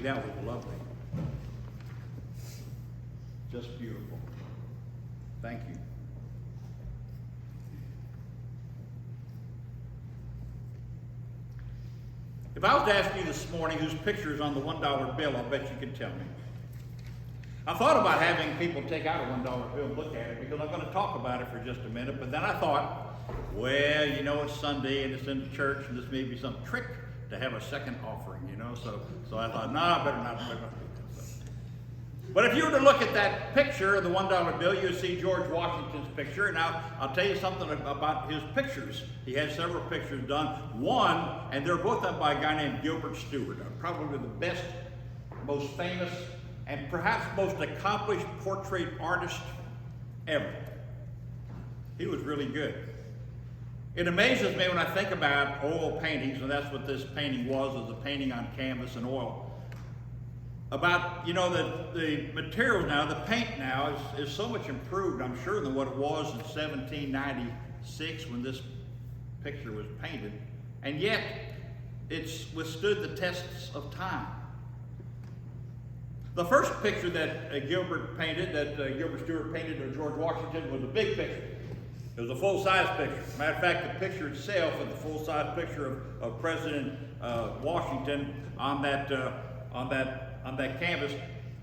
that was lovely. Just beautiful. Thank you. If I was to ask you this morning whose picture is on the $1 bill, I bet you could tell me. I thought about having people take out a $1 bill and look at it because I'm going to talk about it for just a minute, but then I thought, well, you know, it's Sunday and it's in the church and this may be some trick to have a second offering, you know, so I thought, no, I better not do that. But if you were to look at that picture of the $1 bill, you'd see George Washington's picture. And I'll tell you something about his pictures. He had several pictures done. One, and they're both done by a guy named Gilbert Stuart, probably the best, most famous, and perhaps most accomplished portrait artist ever. He was really good. It amazes me when I think about oil paintings, and that's what this painting was a painting on canvas and oil. About, you know, the materials now, the paint now is so much improved, I'm sure, than what it was in 1796 when this picture was painted. And yet, it's withstood the tests of time. The first picture that Gilbert Stuart painted of George Washington was a big picture. It was a full-size picture. Matter of fact, the picture itself is a full-size picture of President Washington on that canvas,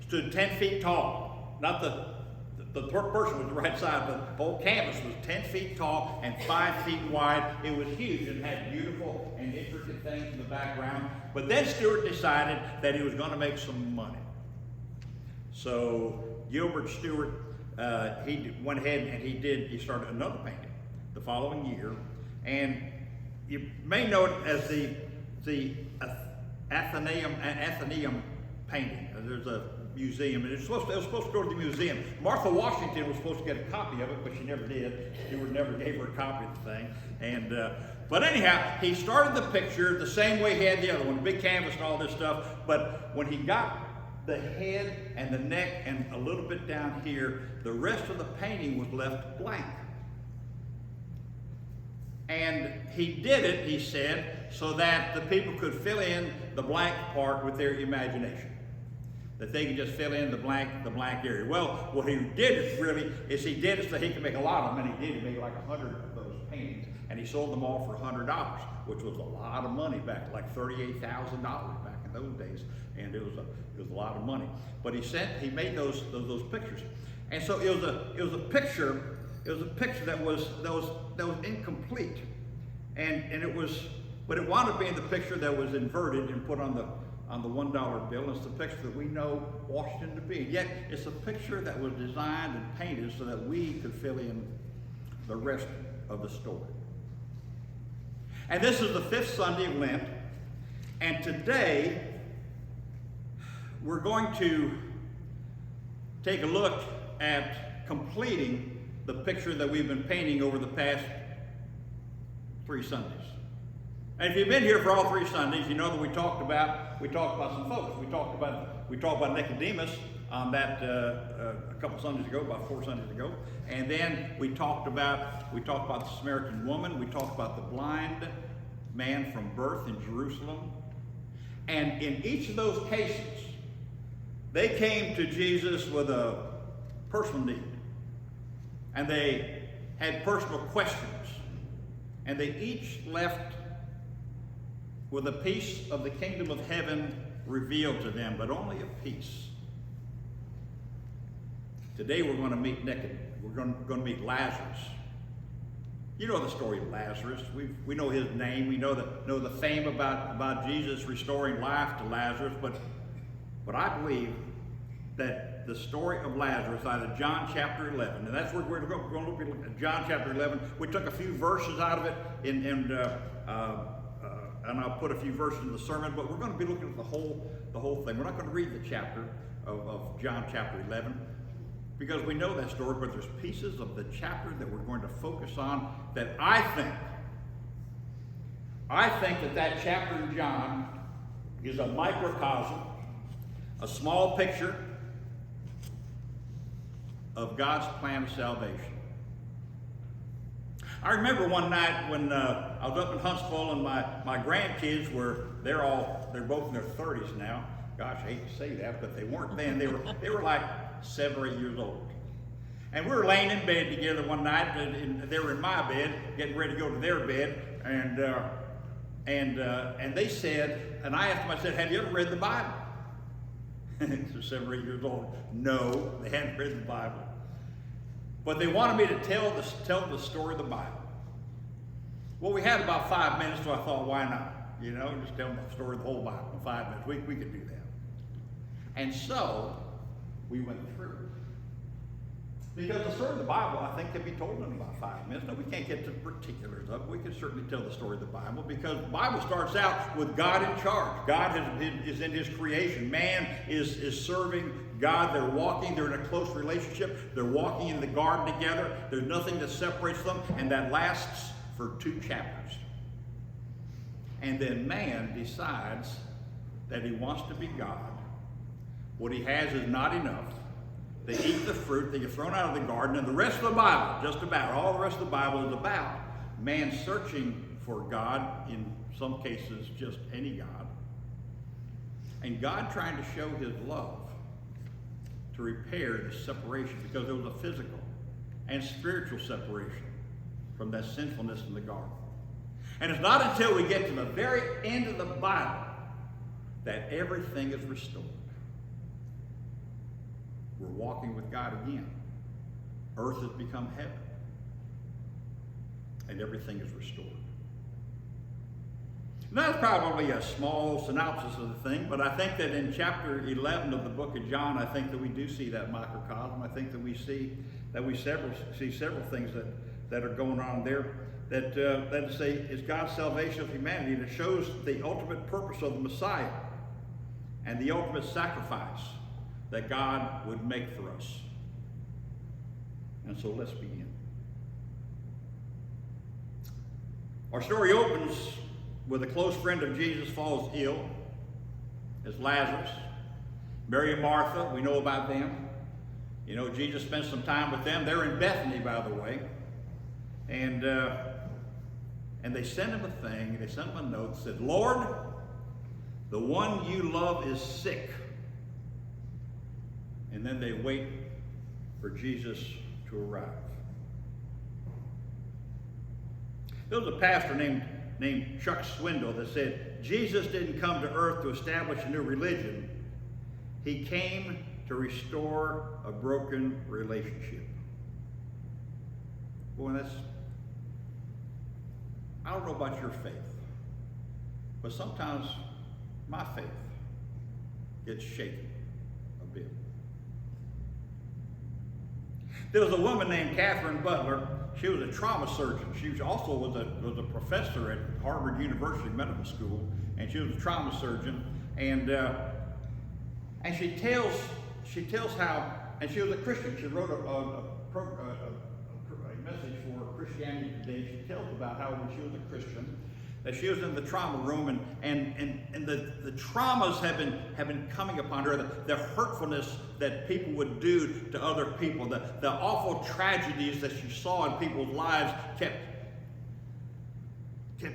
stood 10 feet tall. Not the person was the right size, but the whole canvas was 10 feet tall and 5 feet wide. It was huge and had beautiful and intricate things in the background. But then Stuart decided that he was going to make some money. So Gilbert Stuart, he went ahead and he started another painting the following year. And you may know it as the Athenaeum painting. There's a museum, and it was supposed to go to the museum. Martha Washington was supposed to get a copy of it, but she never did. Stewart never gave her a copy of the thing. And but anyhow, he started the picture the same way he had the other one, big canvas and all this stuff. But when he got the head and the neck and a little bit down here, the rest of the painting was left blank. And he did it, he said, so that the people could fill in the blank part with their imagination. That they could just fill in the blank area. Well, what he did is he did it so he could make a lot of them, and he did. He made like 100 of those paintings, and he sold them all for $100, which was a lot of money back, like $38,000 back in those days, and it was a lot of money. But he made those pictures, and so it was a picture. It was a picture that was incomplete, but it wound up being the picture that was inverted and put on the $1 bill. It's the picture that we know Washington to be. Yet it's a picture that was designed and painted so that we could fill in the rest of the story. And this is the 5th Sunday of Lent, and today we're going to take a look at completing the picture that we've been painting over the past 3 Sundays. And if you've been here for all 3 Sundays, you know that we talked about some folks. We talked about Nicodemus on that a couple Sundays ago, about 4 Sundays ago, and then we talked about the Samaritan woman. We talked about the blind man from birth in Jerusalem, and in each of those cases, they came to Jesus with a personal need. And they had personal questions. And they each left with a piece of the kingdom of heaven revealed to them, but only a piece. Today we're going to meet we're going to meet Lazarus. You know the story of Lazarus. We know his name. We know the fame about Jesus restoring life to Lazarus. But I believe that the story of Lazarus out of John chapter 11, and that's where we're going to look at John chapter 11. We took a few verses out of it, and I'll put a few verses in the sermon, but we're going to be looking at the whole thing. We're not going to read the chapter of John chapter 11, because we know that story, but there's pieces of the chapter that we're going to focus on that I think that chapter in John is a microcosm, a small picture of God's plan of salvation. I remember one night when I was up in Huntsville, and my grandkids they're both in their 30s now, gosh, I hate to say that, but they weren't then. They were like 7 or 8 years old. And we were laying in bed together one night, and they were in my bed, getting ready to go to their bed, and they said, and I asked them, I said, have you ever read the Bible? So 7 or 8 years old. No, they hadn't read the Bible. But they wanted me to tell the story of the Bible. Well, we had about 5 minutes, so I thought, why not? You know, just tell them the story of the whole Bible in 5 minutes. We could do that. And so, we went through. Because the story of the Bible, I think, can be told in about 5 minutes. Now, we can't get to the particulars of it. We can certainly tell the story of the Bible, because the Bible starts out with God in charge. God is in his creation. Man is serving God. They're walking. They're in a close relationship. They're walking in the garden together. There's nothing that separates them, and that lasts for 2 chapters. And then man decides that he wants to be God. What he has is not enough. They eat the fruit, they get thrown out of the garden, and the rest of the Bible, just about all the rest of the Bible, is about man searching for God, in some cases just any God, and God trying to show his love to repair the separation, because there was a physical and spiritual separation from that sinfulness in the garden. And it's not until we get to the very end of the Bible that everything is restored. We're walking with God again. Earth has become heaven. And everything is restored. Now, that's probably a small synopsis of the thing, but I think that in chapter 11 of the book of John, I think that we do see that microcosm. I think that we see several things that are going on there that is God's salvation of humanity, and it shows the ultimate purpose of the Messiah and the ultimate sacrifice that God would make for us. And so let's begin. Our story opens with a close friend of Jesus falls ill. It's Lazarus. Mary and Martha, we know about them. You know, Jesus spent some time with them. They're in Bethany, by the way. And they sent him a thing. They sent him a note that said, Lord, the one you love is sick. And then they wait for Jesus to arrive. There was a pastor named Chuck Swindoll that said, Jesus didn't come to earth to establish a new religion. He came to restore a broken relationship. Boy, I don't know about your faith, but sometimes my faith gets shaken a bit. There was a woman named Catherine Butler. She was a trauma surgeon. She also was a professor at Harvard University Medical School, and she was a trauma surgeon. And she tells how, and she was a Christian. She wrote a message for Christianity Today. She tells about how when she was a Christian, that she was in the trauma room, and the traumas have been coming upon her, the hurtfulness that people would do to other people, the awful tragedies that she saw in people's lives kept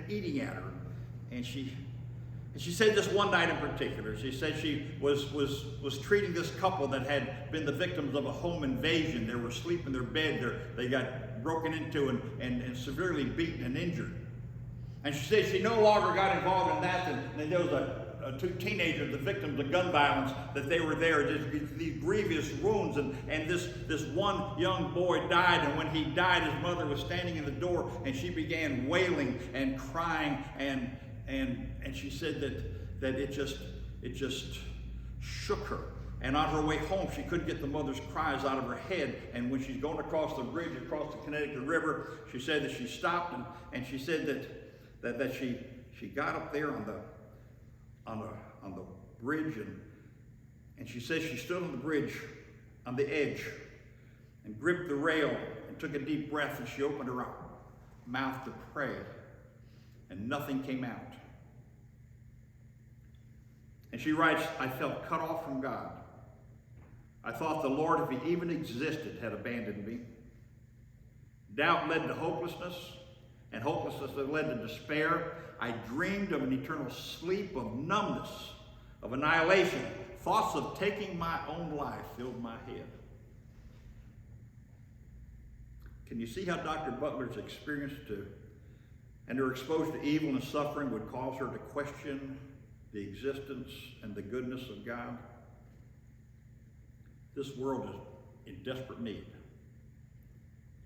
eating at her. And she said this one night in particular. She said she was treating this couple that had been the victims of a home invasion. They were asleep in their bed. They got broken into and severely beaten and injured. And she said she no longer got involved in that. And there was two teenagers, the victims of gun violence, that they were there, these grievous wounds. And this one young boy died. And when he died, his mother was standing in the door, and she began wailing and crying. And she said that it just shook her. And on her way home, she couldn't get the mother's cries out of her head. And when she's going across the bridge, across the Connecticut River, she said that she stopped, and she said that she got up there on the bridge, and she says she stood on the bridge on the edge and gripped the rail and took a deep breath, and she opened her mouth to pray, and nothing came out. And she writes, I felt cut off from God. I thought the Lord, if he even existed, had abandoned me. Doubt led to hopelessness, and hopelessness led to despair. I dreamed of an eternal sleep of numbness of annihilation. Thoughts of taking my own life filled my head. Can you see how Dr. Butler's experience and her exposure to evil and suffering would cause her to question the existence and the goodness of God? This world is in desperate need,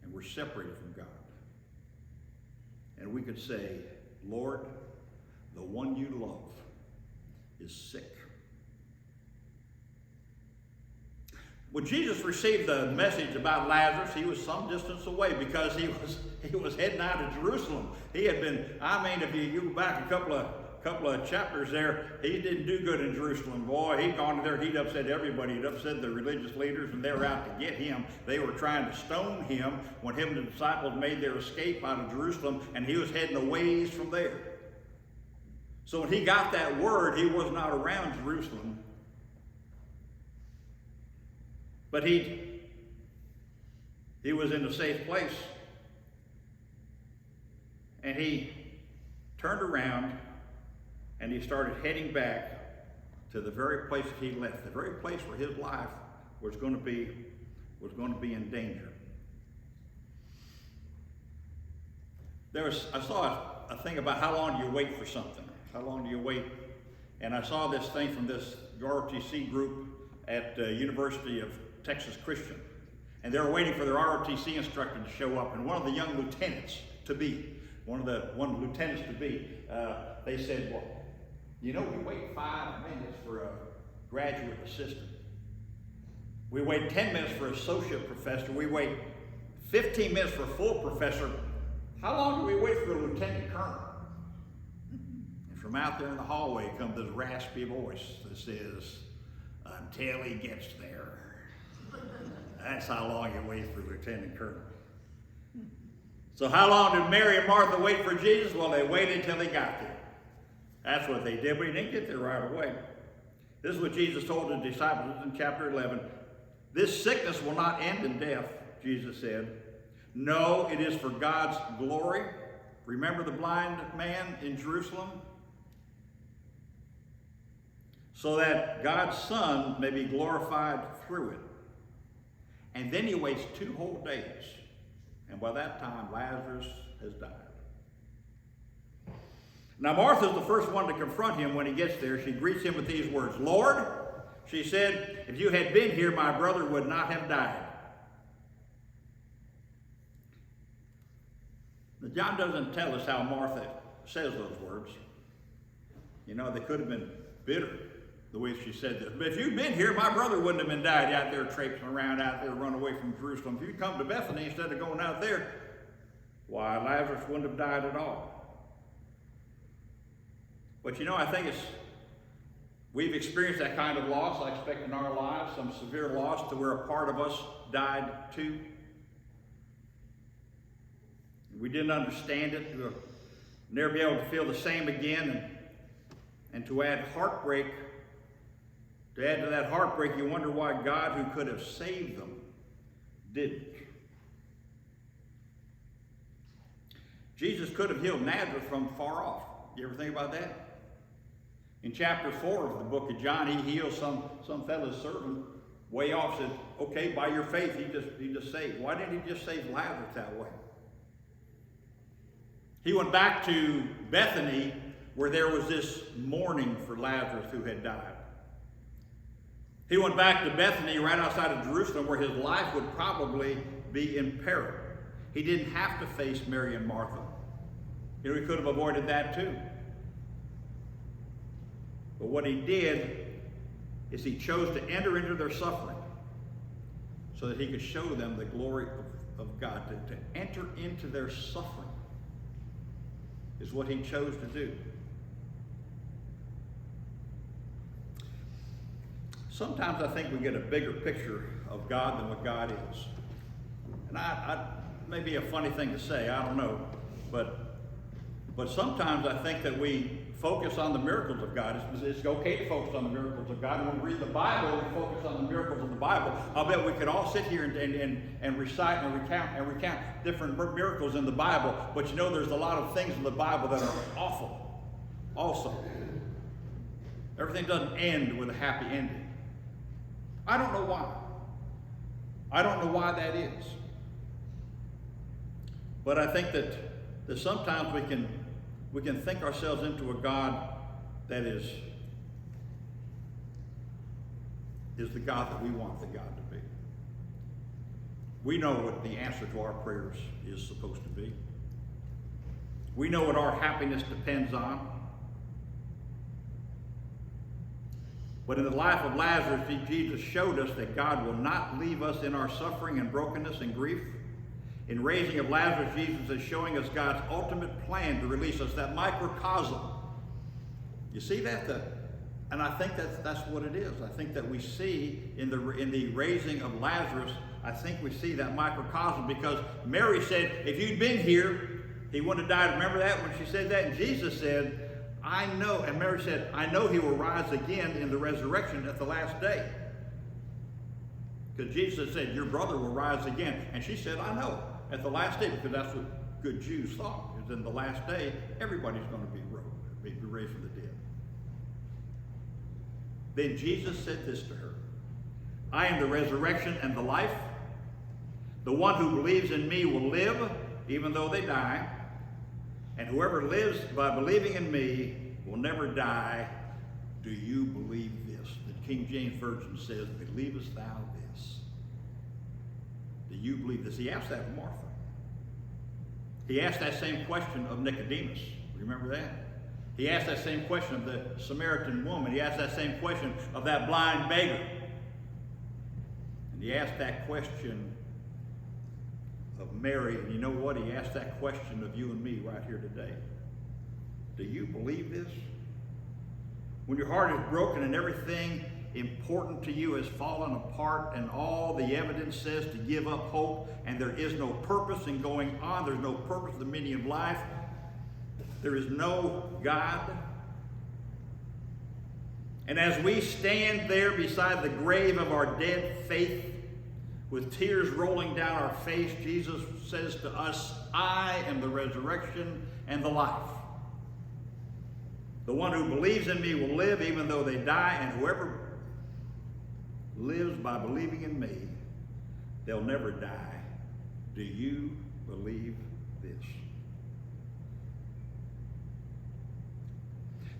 and we're separated from God. And we could say, Lord, the one you love is sick. When Jesus received the message about Lazarus, he was some distance away because he was heading out of Jerusalem. He had been, if you go back a couple of chapters there, he didn't do good in Jerusalem. Boy, he'd gone there, he'd upset everybody. He'd upset the religious leaders, and they were out to get him. They were trying to stone him when him and the disciples made their escape out of Jerusalem, and he was heading a ways from there. So when he got that word, he was not around Jerusalem. But he was in a safe place. And he turned around and he started heading back to the very place that he left, the very place where his life was going to be in danger. I saw a thing about how long do you wait for something? How long do you wait? And I saw this thing from this ROTC group at University of Texas Christian, and they were waiting for their ROTC instructor to show up, and one of the young lieutenants to be, they said, well, we wait 5 minutes for a graduate assistant. We wait 10 minutes for an associate professor. We wait 15 minutes for a full professor. How long do we wait for a lieutenant colonel? And from out there in the hallway comes this raspy voice that says, until he gets there. That's how long you wait for Lieutenant Colonel. So how long did Mary and Martha wait for Jesus? Well, they waited until he got there. That's what they did, but he didn't get there right away. This is what Jesus told his disciples in chapter 11. This sickness will not end in death, Jesus said. No, it is for God's glory. Remember the blind man in Jerusalem? So that God's Son may be glorified through it. And then he waits 2 whole days. And by that time, Lazarus has died. Now, Martha's the first one to confront him when he gets there. She greets him with these words, Lord, she said, if you had been here, my brother would not have died. Now, John doesn't tell us how Martha says those words. They could have been bitter, the way she said this. But if you'd been here, my brother wouldn't have been died out there traipsing around out there, run away from Jerusalem. If you'd come to Bethany instead of going out there, why, Lazarus wouldn't have died at all. But I think we've experienced that kind of loss, I expect, in our lives, some severe loss to where a part of us died too. We didn't understand it. We'll never be able to feel the same again. And to add heartbreak, to add to that heartbreak, you wonder why God, who could have saved them, didn't. Jesus could have healed Nazareth from far off. You ever think about that? In chapter 4 of the book of John, he heals some fellow's servant way off, said, okay, by your faith, he just saved. Why didn't he just save Lazarus that way? He went back to Bethany, where there was this mourning for Lazarus who had died. He went back to Bethany right outside of Jerusalem, where his life would probably be in peril. He didn't have to face Mary and Martha. He could have avoided that too. But what he did is he chose to enter into their suffering so that he could show them the glory of God. To enter into their suffering is what he chose to do. Sometimes I think we get a bigger picture of God than what God is. And I may be a funny thing to say, I don't know, but sometimes I think that we focus on the miracles of God. It's okay to focus on the miracles of God. And when we read the Bible, we focus on the miracles of the Bible. I'll bet we could all sit here and recite and recount different miracles in the Bible. But there's a lot of things in the Bible that are awful also. Everything doesn't end with a happy ending. I don't know why. I don't know why that is. But I think that sometimes we can think ourselves into a God that is the God that we want the God to be. We know what the answer to our prayers is supposed to be. We know what our happiness depends on. But in the life of Lazarus, Jesus showed us that God will not leave us in our suffering and brokenness and grief. In raising of Lazarus, Jesus is showing us God's ultimate plan to release us, that microcosm. You see that? And I think that's what it is. I think that we see in the raising of Lazarus, I think we see that microcosm, because Mary said, if you'd been here, he wouldn't have died. Remember that when she said that? And Jesus said, I know, and Mary said, I know he will rise again in the resurrection at the last day. Because Jesus said, your brother will rise again. And she said, I know, at the last day, because that's what good Jews thought, is in the last day, everybody's going to be raised from the dead. Then Jesus said this to her, I am the resurrection and the life. The one who believes in me will live, even though they die. And whoever lives by believing in me will never die. Do you believe this? The King James Version says, believest thou this? Do you believe this? He asked that of Martha. He asked that same question of Nicodemus. Remember that? He asked that same question of the Samaritan woman. He asked that same question of that blind beggar. And he asked that question of Mary, and you know what? He asked that question of you and me right here today. Do you believe this? When your heart is broken and everything important to you has fallen apart and all the evidence says to give up hope and there is no purpose in going on, there's no purpose in the meaning of life, there is no God. And as we stand there beside the grave of our dead faith, with tears rolling down our face, Jesus says to us, I am the resurrection and the life. The one who believes in me will live even though they die, and whoever lives by believing in me, they'll never die. Do you believe this?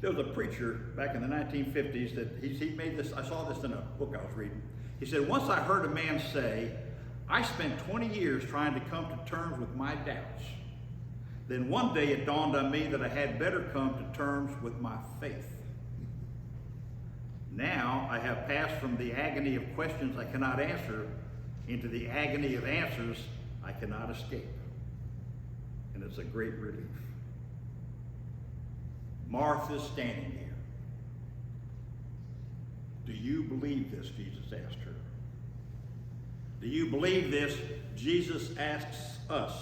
There was a preacher back in the 1950s that he made this, I saw this in a book I was reading. He said, once I heard a man say, I spent 20 years trying to come to terms with my doubts. Then one day it dawned on me that I had better come to terms with my faith. Now I have passed from the agony of questions I cannot answer into the agony of answers I cannot escape. And it's a great relief. Martha's standing here. Do you believe this? Jesus asked her. Do you believe this? Jesus asks us.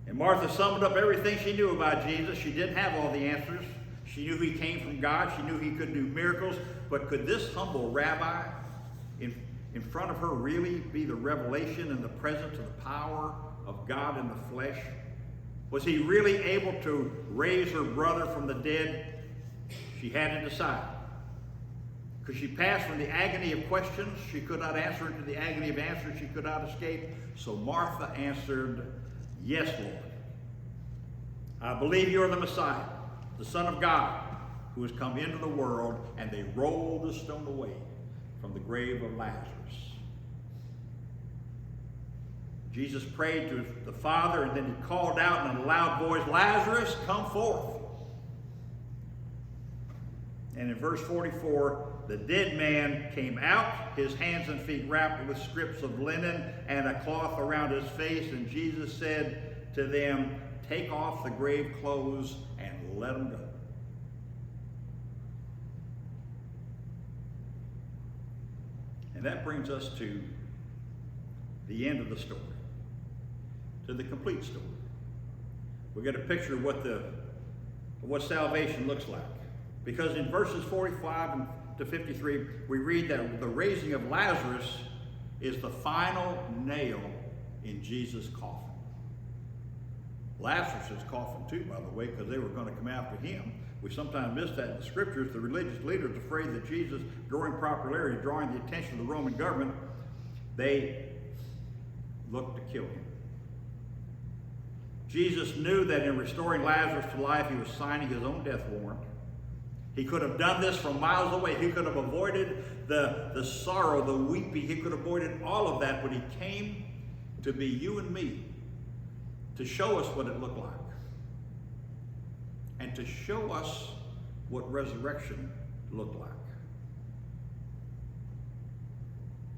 And Martha summed up everything she knew about Jesus. She didn't have all the answers. She knew he came from God. She knew he could do miracles. But could this humble rabbi in front of her really be the revelation and the presence of the power of God in the flesh? Was he really able to raise her brother from the dead? She had to decide. Could she pass from the agony of questions she could not answer into the agony of answers she could not escape? So Martha answered, yes, Lord. I believe you are the Messiah, the Son of God, who has come into the world. And they rolled the stone away from the grave of Lazarus. Jesus prayed to the Father, and then he called out in a loud voice, Lazarus, come forth. And in verse 44, the dead man came out, his hands and feet wrapped with strips of linen and a cloth around his face. And Jesus said to them, take off the grave clothes and let him go. And that brings us to the end of the story, to the complete story. We get a picture of what salvation looks like. Because in verses 45 to 53, we read that the raising of Lazarus is the final nail in Jesus' coffin. Lazarus is coughing too, by the way, because they were going to come after him. We sometimes miss that in the scriptures. The religious leaders, afraid that Jesus, growing popularity, drawing the attention of the Roman government, they looked to kill him. Jesus knew that in restoring Lazarus to life, he was signing his own death warrant. He could have done this from miles away. He could have avoided the sorrow, the weeping. He could have avoided all of that, but he came to be you and me, to show us what it looked like, and to show us what resurrection looked like.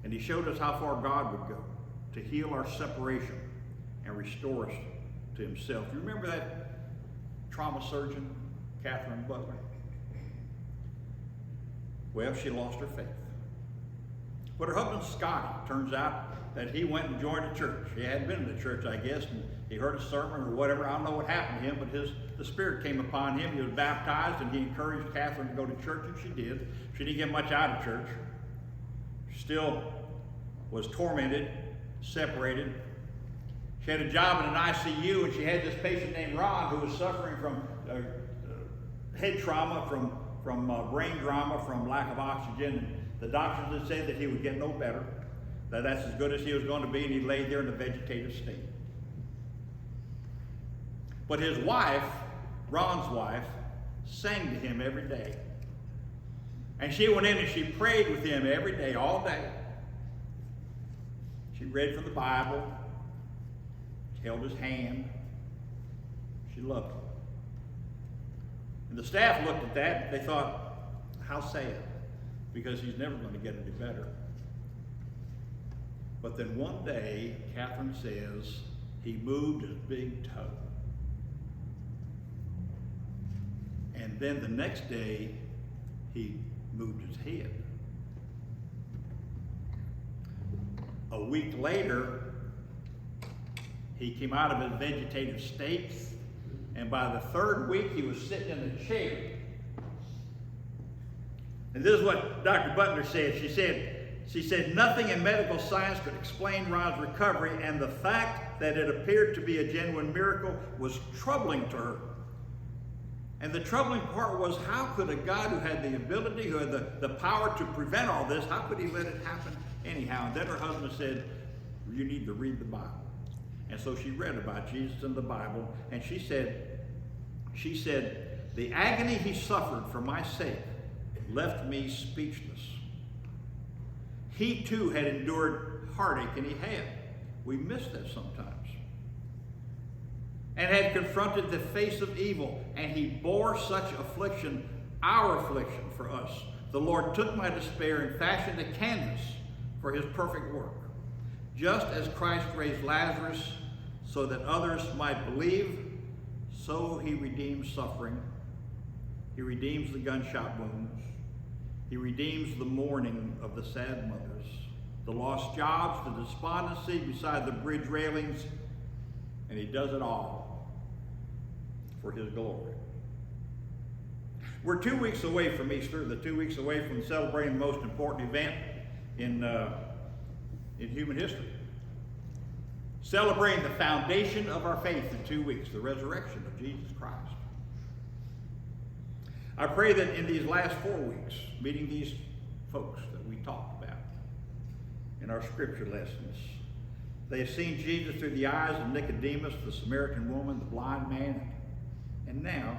And he showed us how far God would go to heal our separation and restore us to himself. You remember that trauma surgeon, Catherine Butler? Well, she lost her faith. But her husband, Scotty, turns out that he went and joined a church. He hadn't been in the church, I guess, and he heard a sermon or whatever. I don't know what happened to him, but the Spirit came upon him. He was baptized, and he encouraged Catherine to go to church, and she did. She didn't get much out of church. She still was tormented, separated. She had a job in an ICU, and she had this patient named Ron who was suffering from head trauma, from brain trauma, from lack of oxygen. The doctors had said that he would get no better, that that's as good as he was going to be, and he lay there in a vegetative state. But his wife, Ron's wife, sang to him every day. And she went in and she prayed with him every day, all day. She read from the Bible. She held his hand. She loved him. And the staff looked at that and they thought, how sad, because he's never going to get any better. But then one day, Catherine says, he moved his big toe. And then the next day, he moved his head. A week later, he came out of his vegetative state, and by the third week, he was sitting in a chair. And this is what Dr. Butler said. She said, nothing in medical science could explain Ron's recovery, and the fact that it appeared to be a genuine miracle was troubling to her. And the troubling part was, how could a God who had the ability, who had the power to prevent all this, how could he let it happen anyhow? And then her husband said, you need to read the Bible. And so she read about Jesus in the Bible, and she said, the agony he suffered for my sake left me speechless. He too had endured heartache, and he had. We miss that sometimes. And had confronted the face of evil, and he bore such affliction, our affliction, for us. The Lord took my despair and fashioned a canvas for his perfect work. Just as Christ raised Lazarus so that others might believe, so he redeems suffering. He redeems the gunshot wounds. He redeems the mourning of the sad mothers, the lost jobs, the despondency beside the bridge railings, and he does it all for his glory. We're 2 weeks away from Easter, 2 weeks away from celebrating the most important event in human history. Celebrating the foundation of our faith in 2 weeks, the resurrection of Jesus Christ. I pray that in these last 4 weeks, meeting these folks that we talked about in our scripture lessons, they have seen Jesus through the eyes of Nicodemus, the Samaritan woman, the blind man, and now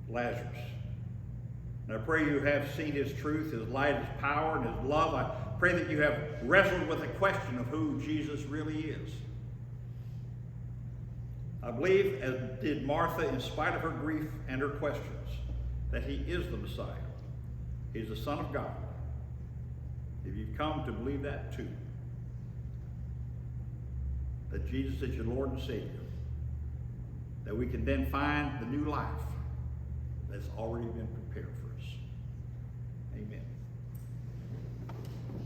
Lazarus. And I pray you have seen his truth, his light, his power, and his love. I pray that you have wrestled with the question of who Jesus really is. I believe, as did Martha, in spite of her grief and her questions, that he is the Messiah. He's the Son of God. If you've come to believe that too, that Jesus is your Lord and Savior, that we can then find the new life that's already been prepared for us. Amen.